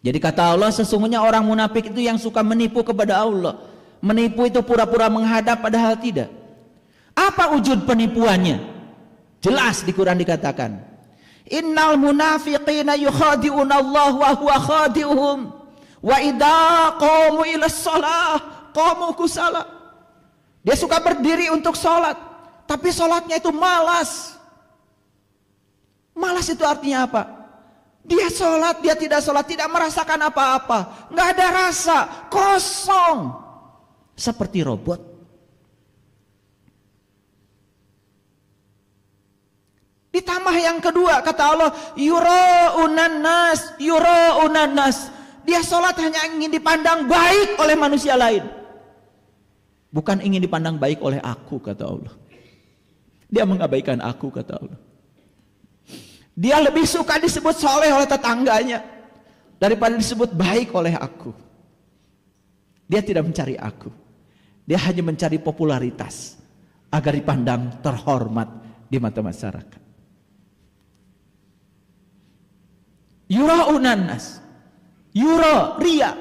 Jadi kata Allah, sesungguhnya orang munafik itu yang suka menipu kepada Allah. Menipu itu pura-pura menghadap padahal tidak. Apa wujud penipuannya? Jelas di Quran dikatakan, innal munafiqina yukhadi'una Allah wa huwa khadi'uhum wa idza qamu ila shalah qamu kusala. Dia suka berdiri untuk sholat, tapi sholatnya itu malas. Malas itu artinya apa? Dia sholat, dia tidak sholat, tidak merasakan apa-apa, nggak ada rasa, kosong, seperti robot. Ditambah yang kedua, kata Allah, yura'unan nas. Dia sholat hanya ingin dipandang baik oleh manusia lain, bukan ingin dipandang baik oleh aku, kata Allah. Dia mengabaikan aku, kata Allah. Dia lebih suka disebut soleh oleh tetangganya daripada disebut baik oleh aku. Dia tidak mencari aku, dia hanya mencari popularitas agar dipandang terhormat di mata masyarakat. Yura'unan nas, yura, ria,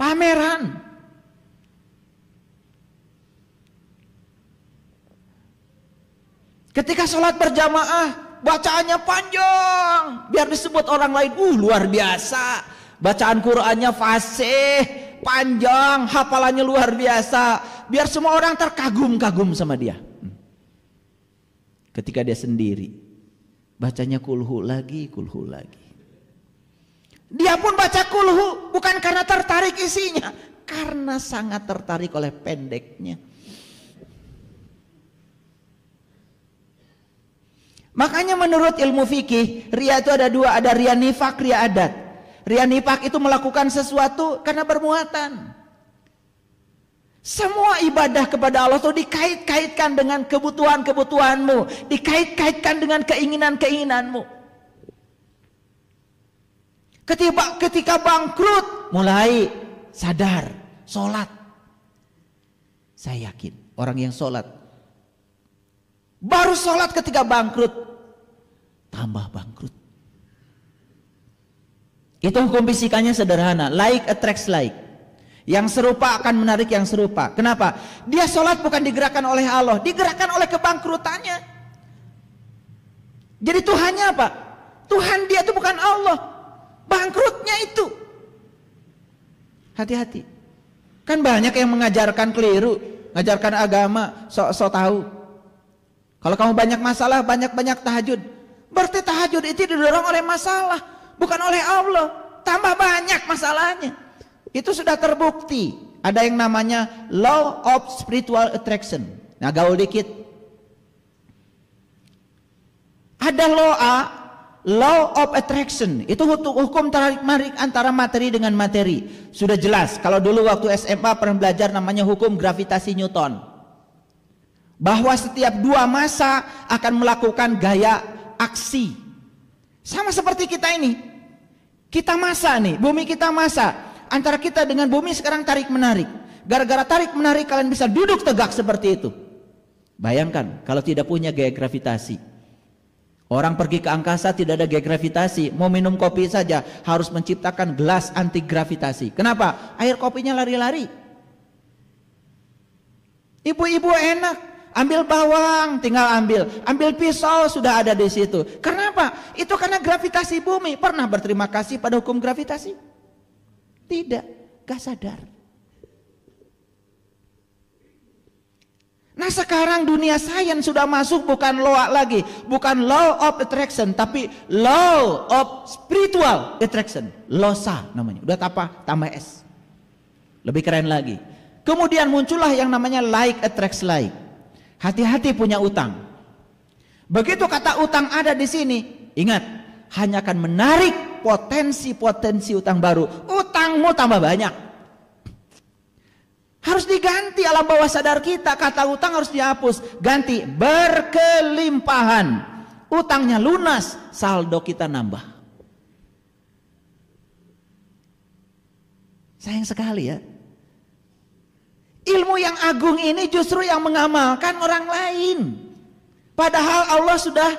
pameran. Ketika sholat berjamaah, bacaannya panjang, biar disebut orang lain, luar biasa. Bacaan Qur'annya fasih, panjang, hafalannya luar biasa, biar semua orang terkagum-kagum sama dia. Ketika dia sendiri, bacanya kulhu lagi. Dia pun baca kulhu bukan karena tertarik isinya, karena sangat tertarik oleh pendeknya. Makanya menurut ilmu fikih, ria itu ada dua, ada ria nifak, ria adat. Ria nifak itu melakukan sesuatu karena bermuatan. Semua ibadah kepada Allah itu dikait-kaitkan dengan kebutuhan-kebutuhanmu, dikait-kaitkan dengan keinginan-keinginanmu. Ketika bangkrut, mulai sadar, sholat. Saya yakin orang yang sholat, baru sholat ketika bangkrut, tambah bangkrut. Itu hukum fisikanya sederhana, like attracts like. Yang serupa akan menarik yang serupa. Kenapa? Dia sholat bukan digerakkan oleh Allah, digerakkan oleh kebangkrutannya. Jadi Tuhannya apa? Tuhan dia itu bukan Allah, bangkrutnya itu. Hati-hati. Kan banyak yang mengajarkan keliru, mengajarkan agama, sok tahu. Kalau kamu banyak masalah, banyak tahajud, berarti tahajud itu didorong oleh masalah, bukan oleh Allah. Tambah banyak masalahnya. Itu sudah terbukti. Ada yang namanya law of spiritual attraction. Nah, gaul dikit. Ada law of attraction. Itu hukum tarik-menarik antara materi dengan materi. Sudah jelas. Kalau dulu waktu SMA pernah belajar namanya hukum gravitasi Newton. Bahwa setiap dua massa akan melakukan gaya aksi. Sama seperti kita ini. Kita massa nih, bumi kita massa. Antara kita dengan bumi sekarang tarik menarik. Gara-gara tarik menarik kalian bisa duduk tegak seperti itu. Bayangkan kalau tidak punya gaya gravitasi. Orang pergi ke angkasa tidak ada gaya gravitasi. Mau minum kopi saja harus menciptakan gelas anti gravitasi. Kenapa? Air kopinya lari-lari. Ibu-ibu enak, ambil bawang tinggal ambil pisau sudah ada di situ. Kenapa? Itu karena gravitasi bumi. Pernah berterima kasih pada hukum gravitasi? Tidak, gak sadar. Nah sekarang dunia sains sudah masuk bukan law lagi, bukan law of attraction, tapi law of spiritual attraction, LOSA namanya. Udah tambah S, lebih keren lagi. Kemudian muncullah yang namanya like attracts like. Hati-hati punya utang. Begitu kata utang ada di sini, ingat, hanya akan menarik potensi utang baru. Utangmu tambah banyak. Harus diganti alam bawah sadar kita. Kata utang harus dihapus. Ganti berkelimpahan. Utangnya lunas, saldo kita nambah. Sayang sekali ya. Ilmu yang agung ini justru yang mengamalkan orang lain. Padahal Allah sudah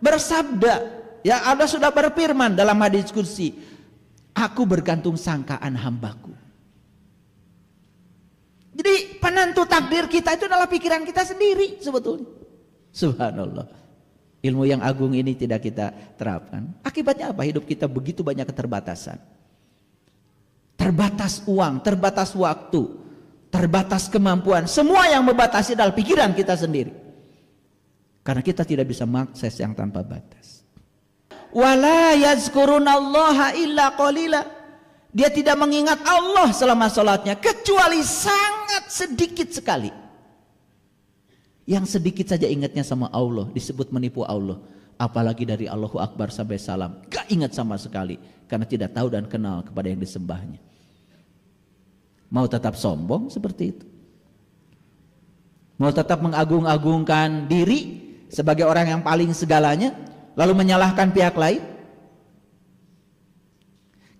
bersabda, ya Allah sudah berfirman dalam hadis qudsi, Aku bergantung sangkaan hambaku. Jadi penentu takdir kita itu adalah pikiran kita sendiri sebetulnya. Subhanallah. Ilmu yang agung ini tidak kita terapkan. Akibatnya apa? Hidup kita begitu banyak keterbatasan. Terbatas uang, terbatas waktu, terbatas kemampuan. Semua yang membatasi adalah pikiran kita sendiri. Karena kita tidak bisa mengakses yang tanpa batas. Wala yazkurunallaha illa qalila. Dia tidak mengingat Allah selama sholatnya kecuali sangat sedikit sekali. Yang sedikit saja ingatnya sama Allah disebut menipu Allah. Apalagi dari Allahu Akbar sampai salam, gak ingat sama sekali karena tidak tahu dan kenal kepada yang disembahnya. Mau tetap sombong seperti itu? Mau tetap mengagung-agungkan diri sebagai orang yang paling segalanya lalu menyalahkan pihak lain?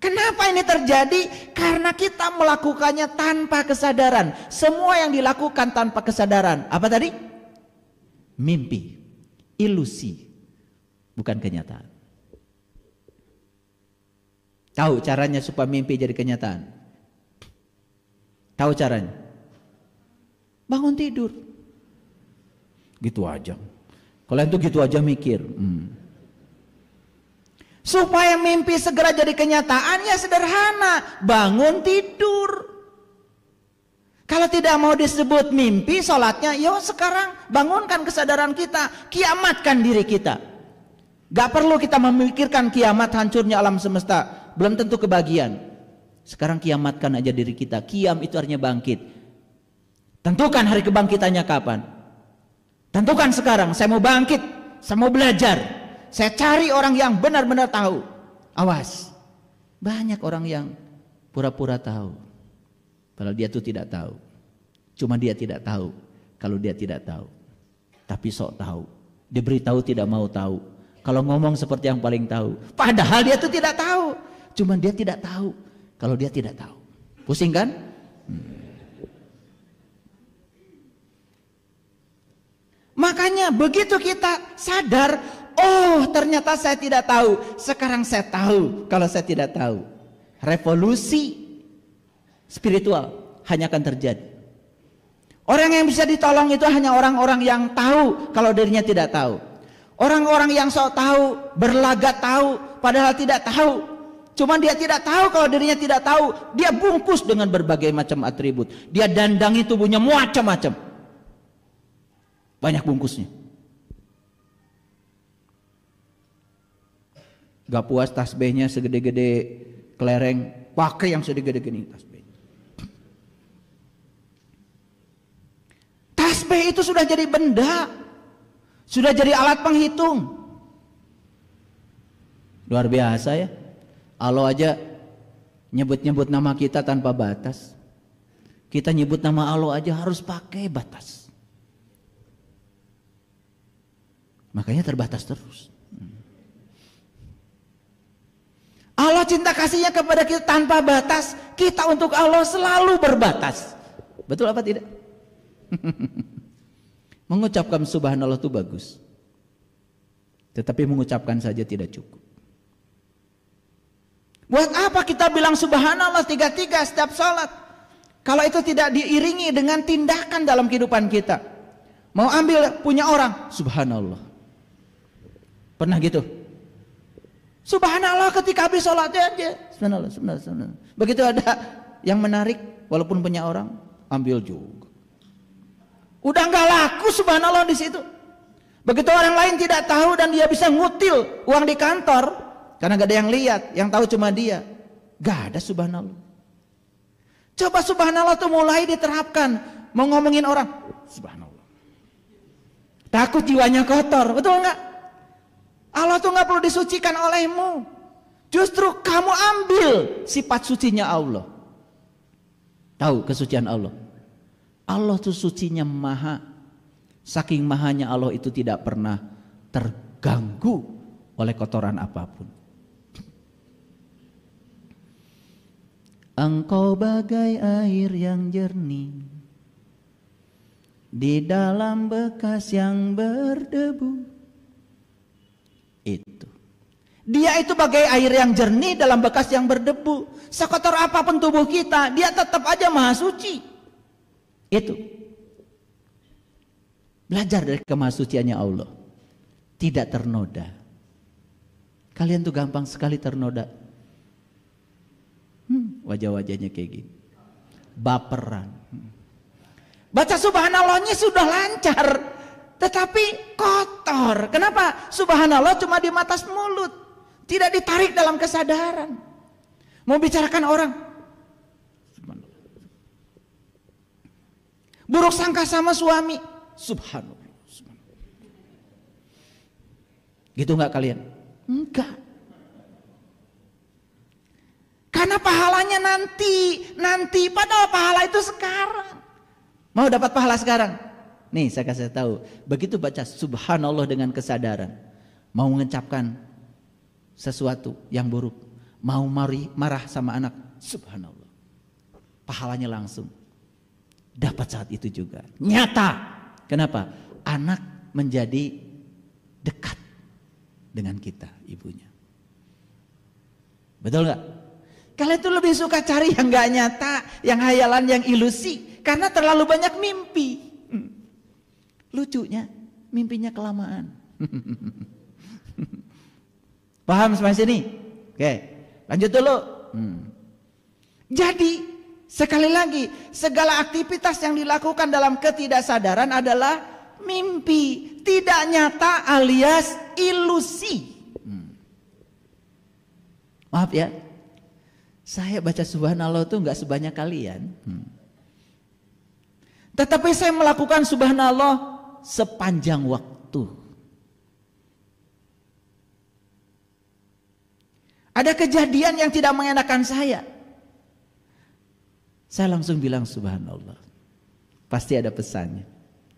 Kenapa ini terjadi? Karena kita melakukannya tanpa kesadaran. Semua yang dilakukan tanpa kesadaran. Apa tadi? Mimpi, ilusi, bukan kenyataan. Tahu caranya supaya mimpi jadi kenyataan? Tahu caranya? Bangun tidur. Gitu aja. Kalian tuh gitu aja mikir. Supaya mimpi segera jadi kenyataan ya sederhana, bangun tidur. Kalau tidak mau disebut mimpi sholatnya, yuk sekarang bangunkan kesadaran kita, kiamatkan diri kita. Gak perlu kita memikirkan kiamat hancurnya alam semesta, belum tentu kebagian. Sekarang kiamatkan aja diri kita. Kiam itu artinya bangkit. Tentukan hari kebangkitannya kapan. Tentukan sekarang, saya mau bangkit, saya mau belajar. Saya cari orang yang benar-benar tahu. Awas, banyak orang yang pura-pura tahu, padahal dia tuh tidak tahu. Cuma dia tidak tahu kalau dia tidak tahu, tapi sok tahu. Diberitahu tidak mau tahu. Kalau ngomong seperti yang paling tahu, padahal dia tuh tidak tahu. Cuma dia tidak tahu kalau dia tidak tahu. Pusing kan? Makanya begitu kita sadar, oh ternyata saya tidak tahu. Sekarang saya tahu kalau saya tidak tahu. Revolusi spiritual hanya akan terjadi. Orang yang bisa ditolong itu hanya orang-orang yang tahu kalau dirinya tidak tahu. Orang-orang yang sok tahu, berlagak tahu padahal tidak tahu. Cuma dia tidak tahu kalau dirinya tidak tahu. Dia bungkus dengan berbagai macam atribut. Dia dandangi tubuhnya macam-macam. Banyak bungkusnya. Gak puas tasbihnya segede-gede kelereng, pakai yang segede-gede gini tasbih. Tasbih itu sudah jadi benda, sudah jadi alat penghitung. Luar biasa ya. Allah aja nyebut-nyebut nama kita tanpa batas. Kita nyebut nama Allah aja harus pakai batas. Makanya terbatas terus. Allah cinta kasihnya kepada kita tanpa batas. Kita untuk Allah selalu berbatas. Betul apa tidak? Mengucapkan subhanallah itu bagus. Tetapi mengucapkan saja tidak cukup. Buat apa kita bilang subhanallah 3-3 setiap sholat? Kalau itu tidak diiringi dengan tindakan dalam kehidupan kita. Mau ambil punya orang, subhanallah. Pernah gitu? Subhanallah ketika habis sholatnya aja. Subhanallah, subhanallah. Begitu ada yang menarik, walaupun punya orang, ambil juga. Udah nggak laku subhanallah di situ. Begitu orang lain tidak tahu dan dia bisa ngutil uang di kantor, karena gak ada yang lihat, yang tahu cuma dia. Gak ada subhanallah. Coba subhanallah tuh mulai diterapkan. Mau ngomongin orang, subhanallah. Takut jiwanya kotor, betul nggak? Allah tuh nggak perlu disucikan olehmu. Justru kamu ambil sifat sucinya Allah. Tahu kesucian Allah? Allah tuh sucinya maha. Saking mahanya Allah itu tidak pernah terganggu oleh kotoran apapun. Engkau bagai air yang jernih di dalam bekas yang berdebu. Itu Dia itu bagai air yang jernih dalam bekas yang berdebu. Sekotor apapun tubuh kita, dia tetap aja maha suci. Itu. Belajar dari kemahasuciannya Allah. Tidak ternoda. Kalian tuh gampang sekali ternoda. Wajah-wajahnya kayak gini. Baperan. Baca subhanallahnya sudah lancar. Tetapi kotor. Kenapa? Subhanallah cuma di atas mulut. Tidak ditarik dalam kesadaran. Mau bicarakan orang. Buruk sangka sama suami. Subhanallah. Gitu enggak kalian? Enggak. Karena pahalanya nanti. Padahal pahala itu sekarang. Mau dapat pahala sekarang? Nih saya kasih tahu. Begitu baca subhanallah dengan kesadaran. Mau mengucapkan sesuatu yang buruk, mau marah sama anak, subhanallah, pahalanya langsung dapat saat itu juga, nyata. Kenapa? Anak menjadi dekat dengan kita, ibunya. Betul gak? Kalian tuh lebih suka cari yang gak nyata, yang hayalan, yang ilusi, karena terlalu banyak mimpi. Lucunya, mimpinya kelamaan. Paham sampai sini? Oke, lanjut dulu. Jadi, sekali lagi, segala aktivitas yang dilakukan dalam ketidaksadaran adalah mimpi, tidak nyata alias ilusi. Maaf ya, saya baca subhanallah itu nggak sebanyak kalian. Tetapi saya melakukan subhanallah sepanjang waktu. Ada kejadian yang tidak mengenakan saya. Saya langsung bilang subhanallah. Pasti ada pesannya.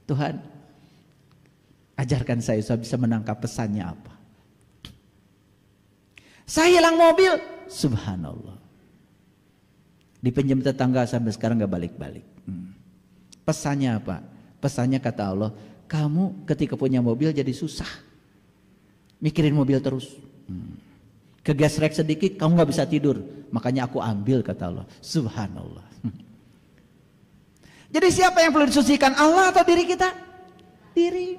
Tuhan, ajarkan saya bisa menangkap pesannya apa. Saya hilang mobil, subhanallah. Dipinjam tetangga sampai sekarang gak balik-balik. Pesannya apa? Pesannya kata Allah, kamu ketika punya mobil jadi susah. Mikirin mobil terus. Kegesrek sedikit kamu gak bisa tidur. Makanya aku ambil kata Allah. Subhanallah. Jadi siapa yang perlu disucikan? Allah atau diri kita? Diri.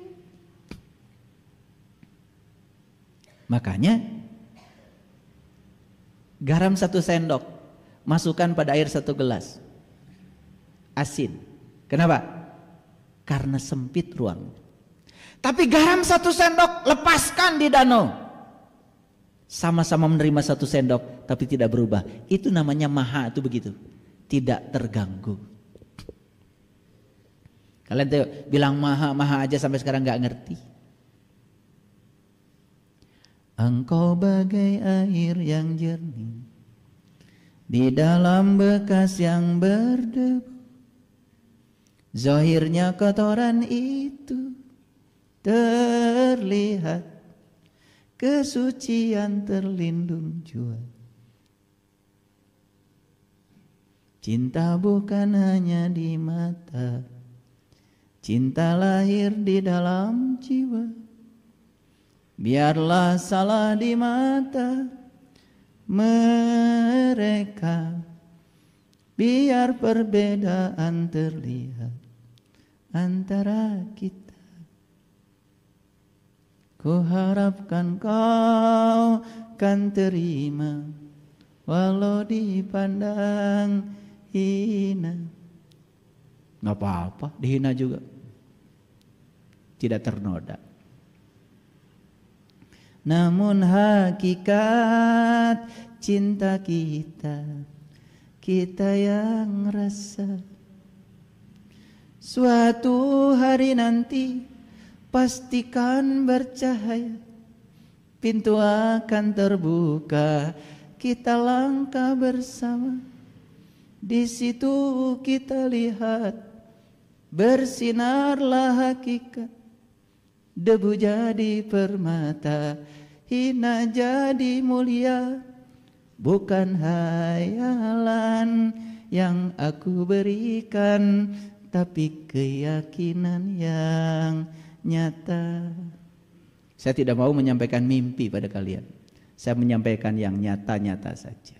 Makanya garam 1 sendok masukkan pada air 1 gelas. Asin. Kenapa? Karena sempit ruang. Tapi garam 1 sendok lepaskan di danau. Sama-sama menerima 1 sendok tapi tidak berubah. Itu namanya maha, itu begitu. Tidak terganggu. Kalian tuh bilang maha aja sampai sekarang gak ngerti. Engkau bagai air yang jernih di dalam bekas yang berdebu. Zahirnya kotoran itu terlihat, kesucian terlindung jua. Cinta bukan hanya di mata, cinta lahir di dalam jiwa. Biarlah salah di mata mereka, biar perbedaan terlihat antara kita. Ku harapkan kau kan terima, walau dipandang hina. Gak apa-apa, dihina juga. Tidak ternoda. Namun hakikat cinta kita, kita yang rasa. Suatu hari nanti pastikan bercahaya, pintu akan terbuka, kita langkah bersama. Di situ kita lihat, bersinarlah hakikat. Debu jadi permata, hina jadi mulia. Bukan hayalan yang aku berikan, tapi keyakinan yang nyata. Saya tidak mau menyampaikan mimpi pada kalian. Saya menyampaikan yang nyata-nyata saja.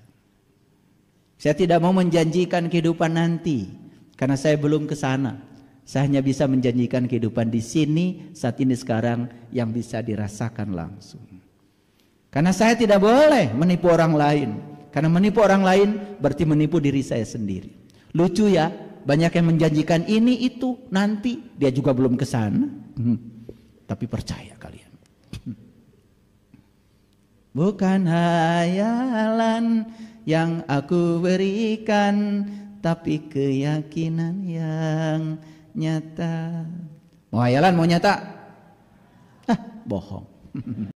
Saya tidak mau menjanjikan kehidupan nanti, karena saya belum ke sana. Saya hanya bisa menjanjikan kehidupan di sini, saat ini, sekarang, yang bisa dirasakan langsung. Karena saya tidak boleh menipu orang lain. Karena menipu orang lain berarti menipu diri saya sendiri. Lucu ya, banyak yang menjanjikan ini, itu, nanti. Dia juga belum ke sana. Tapi percaya kalian. Bukan hayalan yang aku berikan, tapi keyakinan yang nyata. Mau hayalan, mau nyata? Bohong.